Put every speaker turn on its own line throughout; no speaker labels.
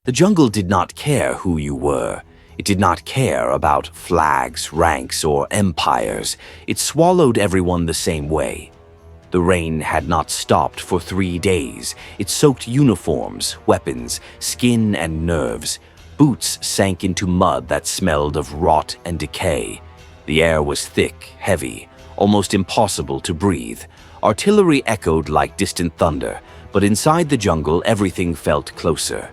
The jungle did not care who you were. It did not care about flags, ranks, or empires. It swallowed everyone the same way. The rain had not stopped for 3 days. It soaked uniforms, weapons, skin, and nerves. Boots sank into mud that smelled of rot and decay. The air was thick, heavy, almost impossible to breathe. Artillery echoed like distant thunder, but inside the jungle everything felt closer.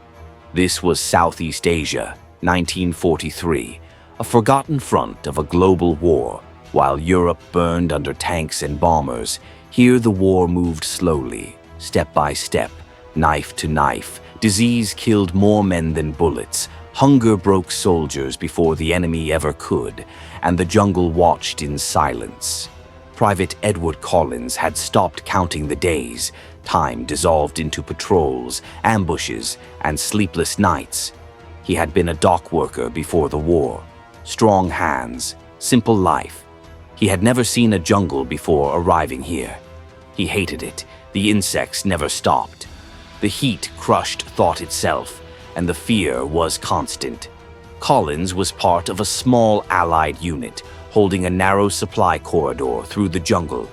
This was Southeast Asia, 1943, a forgotten front of a global war. While Europe burned under tanks and bombers, here the war moved slowly, step by step, knife to knife. Disease killed more men than bullets. Hunger broke soldiers before the enemy ever could, and the jungle watched in silence. Private Edward Collins had stopped counting the days. Time dissolved into patrols, ambushes, and sleepless nights. He had been a dock worker before the war. Strong hands, simple life. He had never seen a jungle before arriving here. He hated it. The insects never stopped. The heat crushed thought itself, and the fear was constant. Collins was part of a small Allied unit, holding a narrow supply corridor through the jungle.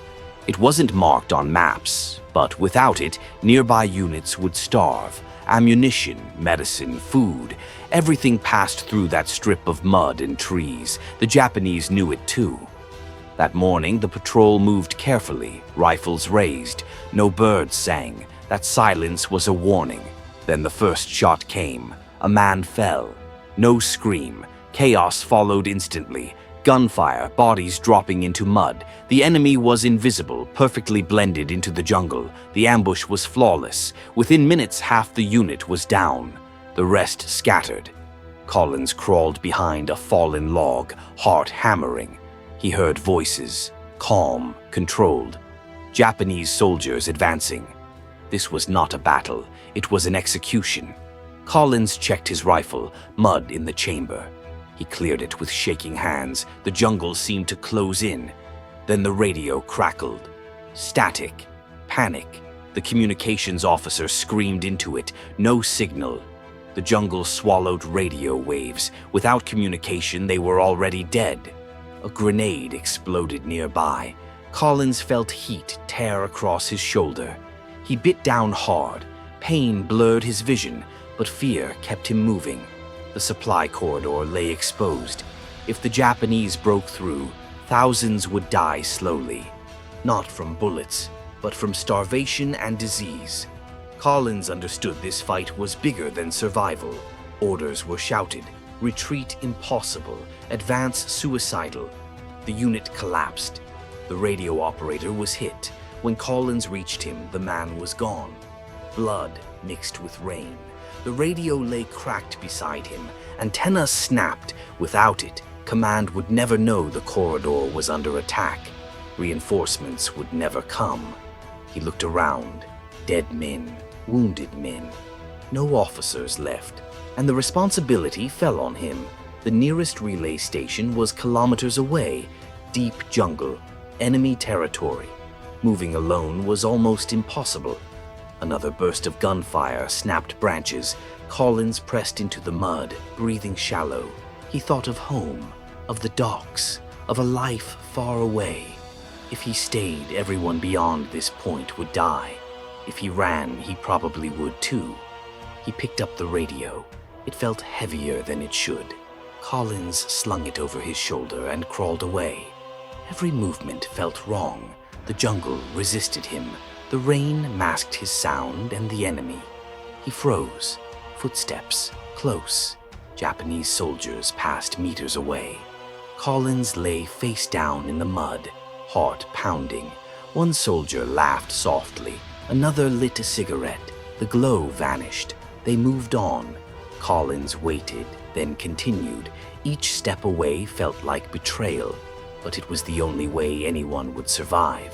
It wasn't marked on maps, but without it, nearby units would starve. Ammunition, medicine, food, everything passed through that strip of mud and trees. The Japanese knew it too. That morning, the patrol moved carefully, rifles raised. No birds sang. That silence was a warning. Then the first shot came. A man fell. No scream. Chaos followed instantly. Gunfire, bodies dropping into mud. The enemy was invisible, perfectly blended into the jungle. The ambush was flawless. Within minutes, half the unit was down. The rest scattered. Collins crawled behind a fallen log, heart hammering. He heard voices, calm, controlled. Japanese soldiers advancing. This was not a battle. It was an execution. Collins checked his rifle, mud in the chamber. He cleared it with shaking hands. The jungle seemed to close in. Then the radio crackled. Static. Panic. The communications officer screamed into it. No signal. The jungle swallowed radio waves. Without communication, they were already dead. A grenade exploded nearby. Collins felt heat tear across his shoulder. He bit down hard. Pain blurred his vision, but fear kept him moving. The supply corridor lay exposed. If the Japanese broke through, thousands would die slowly. Not from bullets, but from starvation and disease. Collins understood this fight was bigger than survival. Orders were shouted. Retreat impossible. Advance suicidal. The unit collapsed. The radio operator was hit. When Collins reached him, the man was gone. Blood mixed with rain. The radio lay cracked beside him. Antennas snapped. Without it, command would never know the corridor was under attack. Reinforcements would never come. He looked around. Dead men, wounded men. No officers left, and the responsibility fell on him. The nearest relay station was kilometers away. Deep jungle, enemy territory. Moving alone was almost impossible. Another burst of gunfire snapped branches. Collins pressed into the mud, breathing shallow. He thought of home, of the docks, of a life far away. If he stayed, everyone beyond this point would die. If he ran, he probably would too. He picked up the radio. It felt heavier than it should. Collins slung it over his shoulder and crawled away. Every movement felt wrong. The jungle resisted him. The rain masked his sound and the enemy. He froze. Footsteps, close. Japanese soldiers passed meters away. Collins lay face down in the mud, heart pounding. One soldier laughed softly. Another lit a cigarette. The glow vanished. They moved on. Collins waited, then continued. Each step away felt like betrayal, but it was the only way anyone would survive.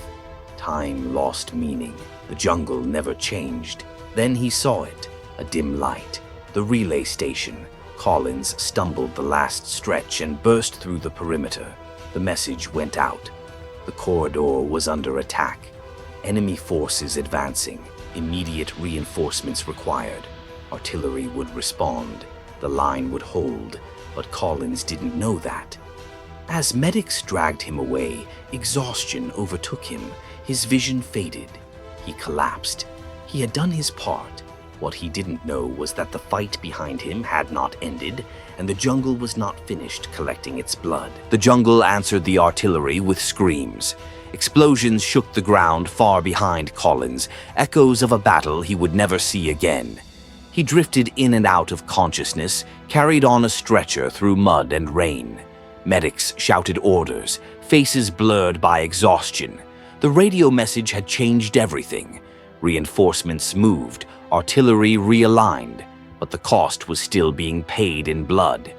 Time lost meaning. The jungle never changed. Then he saw it, a dim light. The relay station. Collins stumbled the last stretch and burst through the perimeter. The message went out. The corridor was under attack. Enemy forces advancing. Immediate reinforcements required. Artillery would respond, the line would hold, but Collins didn't know that. As medics dragged him away, exhaustion overtook him. His vision faded. He collapsed. He had done his part. What he didn't know was that the fight behind him had not ended, and the jungle was not finished collecting its blood. The jungle answered the artillery with screams. Explosions shook the ground far behind Collins, echoes of a battle he would never see again. He drifted in and out of consciousness, carried on a stretcher through mud and rain. Medics shouted orders, faces blurred by exhaustion. The radio message had changed everything. Reinforcements moved, artillery realigned, but the cost was still being paid in blood.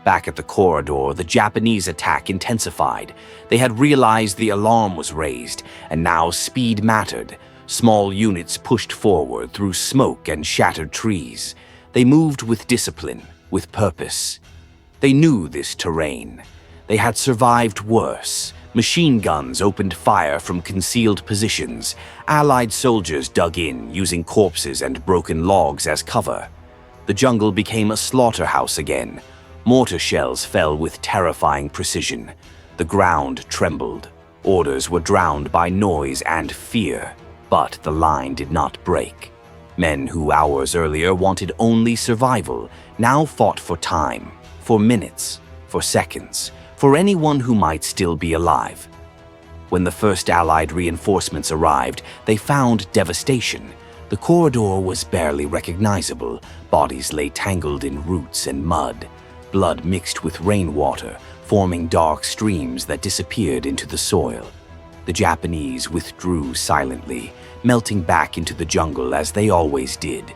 Back at the corridor, the Japanese attack intensified. They had realized the alarm was raised, and now speed mattered. Small units pushed forward through smoke and shattered trees. They moved with discipline, with purpose. They knew this terrain. They had survived worse. Machine guns opened fire from concealed positions. Allied soldiers dug in, using corpses and broken logs as cover. The jungle became a slaughterhouse again. Mortar shells fell with terrifying precision. The ground trembled. Orders were drowned by noise and fear. But the line did not break. Men who hours earlier wanted only survival now fought for time, for minutes, for seconds, for anyone who might still be alive. When the first Allied reinforcements arrived, they found devastation. The corridor was barely recognizable. Bodies lay tangled in roots and mud. Blood mixed with rainwater, forming dark streams that disappeared into the soil. The Japanese withdrew silently, melting back into the jungle as they always did.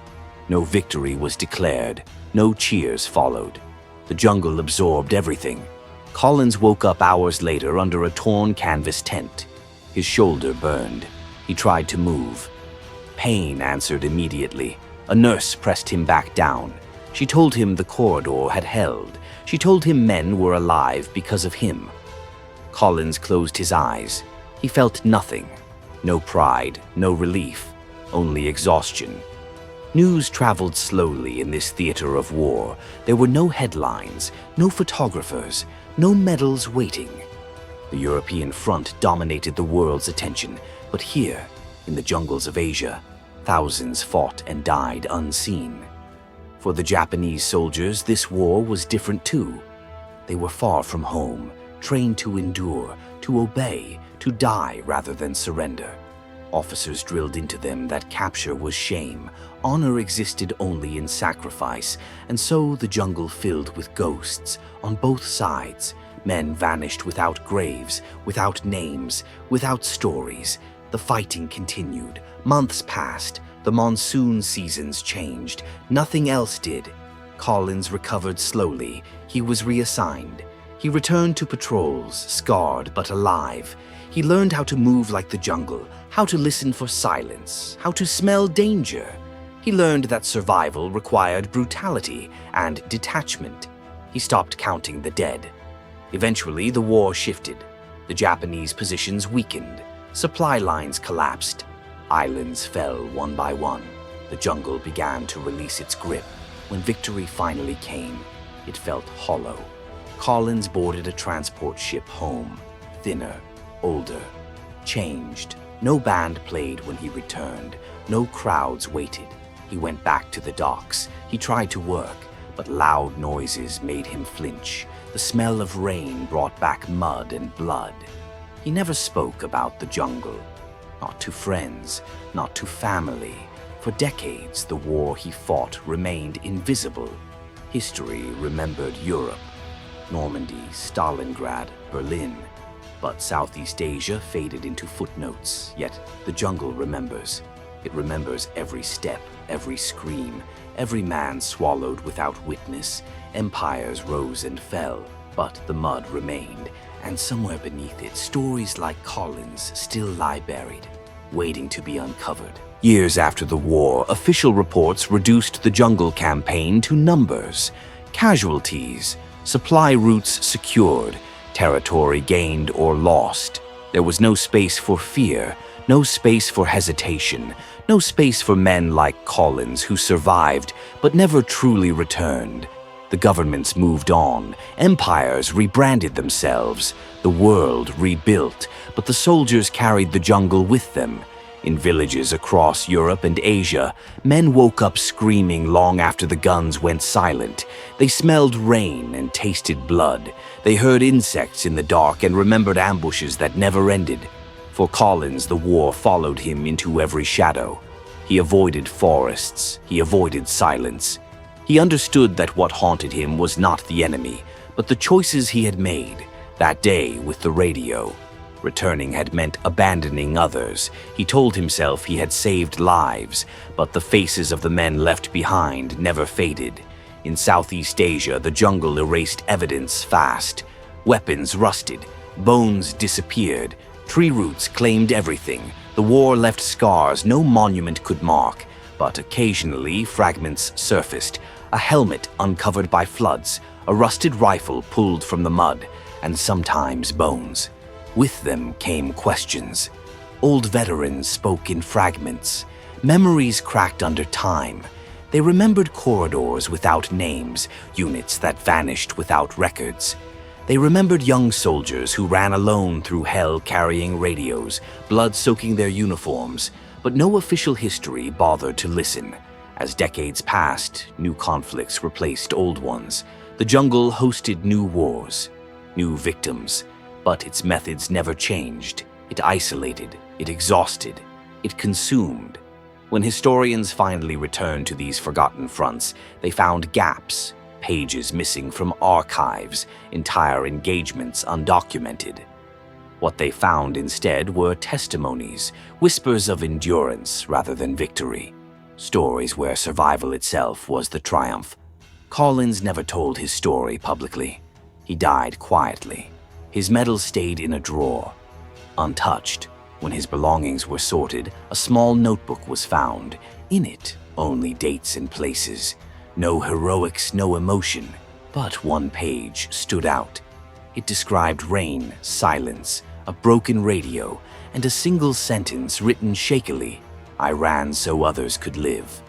No victory was declared. No cheers followed. The jungle absorbed everything. Collins woke up hours later under a torn canvas tent. His shoulder burned. He tried to move. Pain answered immediately. A nurse pressed him back down. She told him the corridor had held. She told him men were alive because of him. Collins closed his eyes. He felt nothing. No pride, no relief, only exhaustion. News traveled slowly in this theater of war. There were no headlines, no photographers, no medals waiting. The European front dominated the world's attention, but here, in the jungles of Asia, thousands fought and died unseen. For the Japanese soldiers, this war was different too. They were far from home, trained to endure, to obey, to die rather than surrender. Officers drilled into them that capture was shame, honor existed only in sacrifice, and so the jungle filled with ghosts on both sides. Men vanished without graves, without names, without stories. The fighting continued. Months passed. The monsoon seasons changed. Nothing else did. Collins recovered slowly. He was reassigned. He returned to patrols, scarred but alive. He learned how to move like the jungle, how to listen for silence, how to smell danger. He learned that survival required brutality and detachment. He stopped counting the dead. Eventually, the war shifted. The Japanese positions weakened. Supply lines collapsed. Islands fell one by one. The jungle began to release its grip. When victory finally came, it felt hollow. Collins boarded a transport ship home, thinner, older, changed. No band played when he returned. No crowds waited. He went back to the docks. He tried to work, but loud noises made him flinch. The smell of rain brought back mud and blood. He never spoke about the jungle. Not to friends, not to family. For decades, the war he fought remained invisible. History remembered Europe, Normandy, Stalingrad, Berlin. But Southeast Asia faded into footnotes, yet the jungle remembers. It remembers every step, every scream, every man swallowed without witness. Empires rose and fell, but the mud remained, and somewhere beneath it, stories like Collins still lie buried, waiting to be uncovered. Years after the war, official reports reduced the jungle campaign to numbers. Casualties, supply routes secured, territory gained or lost. There was no space for fear, no space for hesitation, No space for men like Collins who survived but never truly returned. The governments moved on, empires rebranded themselves, the world rebuilt, but the soldiers carried the jungle with them. In villages across Europe and Asia, men woke up screaming long after the guns went silent. They smelled rain and tasted blood. They heard insects in the dark and remembered ambushes that never ended. For Collins, the war followed him into every shadow. He avoided forests. He avoided silence. He understood that what haunted him was not the enemy, but the choices he had made that day with the radio. Returning had meant abandoning others. He told himself he had saved lives, but the faces of the men left behind never faded. In Southeast Asia, the jungle erased evidence fast. Weapons rusted, bones disappeared, tree roots claimed everything. The war left scars no monument could mark, but occasionally fragments surfaced. A helmet uncovered by floods, a rusted rifle pulled from the mud, and sometimes bones. With them came questions. Old veterans spoke in fragments. Memories cracked under time. They remembered corridors without names, units that vanished without records. They remembered young soldiers who ran alone through hell carrying radios, blood soaking their uniforms, but no official history bothered to listen. As decades passed, new conflicts replaced old ones. The jungle hosted new wars, new victims. But its methods never changed. It isolated, it exhausted, it consumed. When historians finally returned to these forgotten fronts, they found gaps, pages missing from archives, entire engagements undocumented. What they found instead were testimonies, whispers of endurance rather than victory, stories where survival itself was the triumph. Collins never told his story publicly. He died quietly. His medals stayed in a drawer, untouched. When his belongings were sorted, a small notebook was found. In it, only dates and places. No heroics, no emotion. But one page stood out. It described rain, silence, a broken radio, and a single sentence written shakily, "I ran so others could live."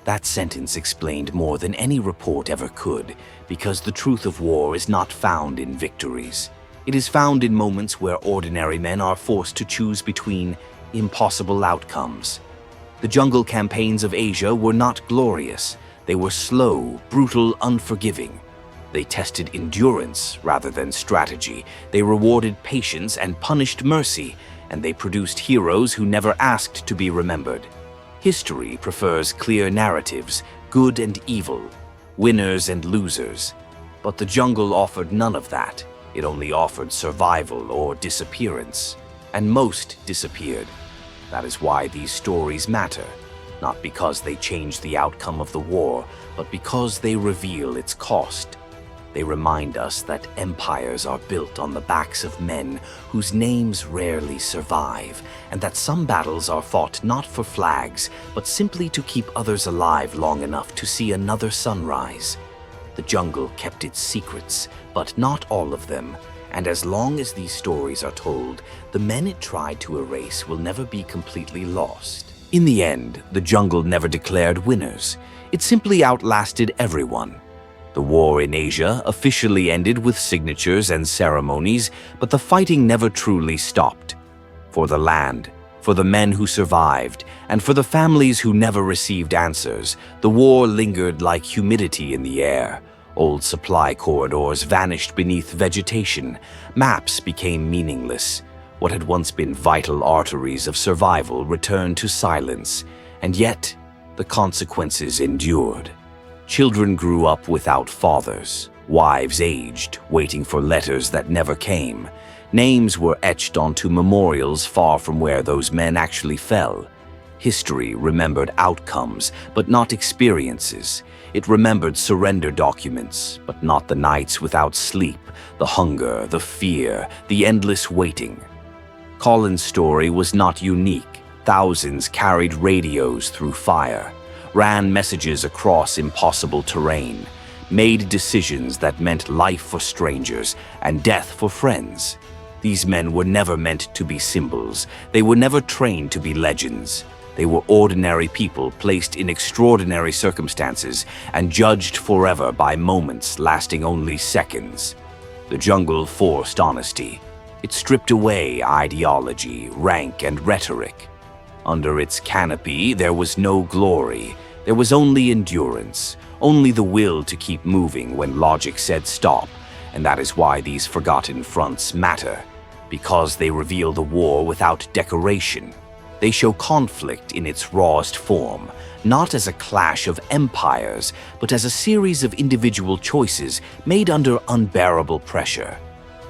That sentence explained more than any report ever could, because the truth of war is not found in victories. It is found in moments where ordinary men are forced to choose between impossible outcomes. The jungle campaigns of Asia were not glorious. They were slow, brutal, unforgiving. They tested endurance rather than strategy. They rewarded patience and punished mercy, and they produced heroes who never asked to be remembered. History prefers clear narratives, good and evil, winners and losers. But the jungle offered none of that. It only offered survival or disappearance, and most disappeared. That is why these stories matter, not because they change the outcome of the war, but because they reveal its cost. They remind us that empires are built on the backs of men whose names rarely survive, and that some battles are fought not for flags, but simply to keep others alive long enough to see another sunrise. The jungle kept its secrets, but not all of them, and as long as these stories are told, the men it tried to erase will never be completely lost. In the end, the jungle never declared winners. It simply outlasted everyone. The war in Asia officially ended with signatures and ceremonies, but the fighting never truly stopped. For the land, for the men who survived, and for the families who never received answers, the war lingered like humidity in the air. Old supply corridors vanished beneath vegetation. Maps became meaningless. What had once been vital arteries of survival returned to silence, and yet the consequences endured. Children grew up without fathers. Wives aged, waiting for letters that never came. Names were etched onto memorials far from where those men actually fell. History remembered outcomes, but not experiences. It remembered surrender documents, but not the nights without sleep, the hunger, the fear, the endless waiting. Collins' story was not unique. Thousands carried radios through fire, ran messages across impossible terrain, made decisions that meant life for strangers and death for friends. These men were never meant to be symbols. They were never trained to be legends. They were ordinary people placed in extraordinary circumstances and judged forever by moments lasting only seconds. The jungle forced honesty. It stripped away ideology, rank, and rhetoric. Under its canopy, there was no glory. There was only endurance, only the will to keep moving when logic said stop. And that is why these forgotten fronts matter, because they reveal the war without decoration. They show conflict in its rawest form, not as a clash of empires, but as a series of individual choices made under unbearable pressure.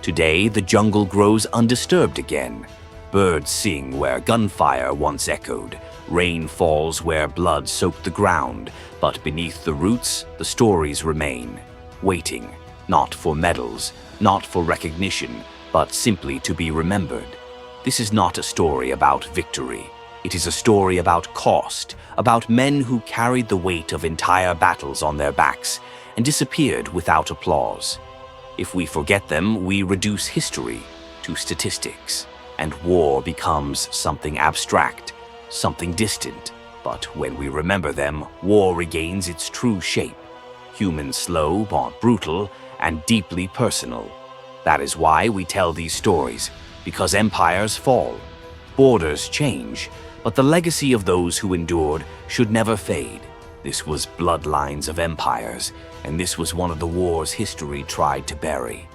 Today, the jungle grows undisturbed again. Birds sing where gunfire once echoed. Rain falls where blood soaked the ground. But beneath the roots, the stories remain, waiting, not for medals, not for recognition, but simply to be remembered. This is not a story about victory. It is a story about cost, about men who carried the weight of entire battles on their backs and disappeared without applause. If we forget them, we reduce history to statistics, and war becomes something abstract, something distant. But when we remember them, war regains its true shape, human, slow, but brutal, and deeply personal. That is why we tell these stories, because empires fall, borders change, but the legacy of those who endured should never fade. This was Bloodlines of Empires, and this was one of the wars history tried to bury.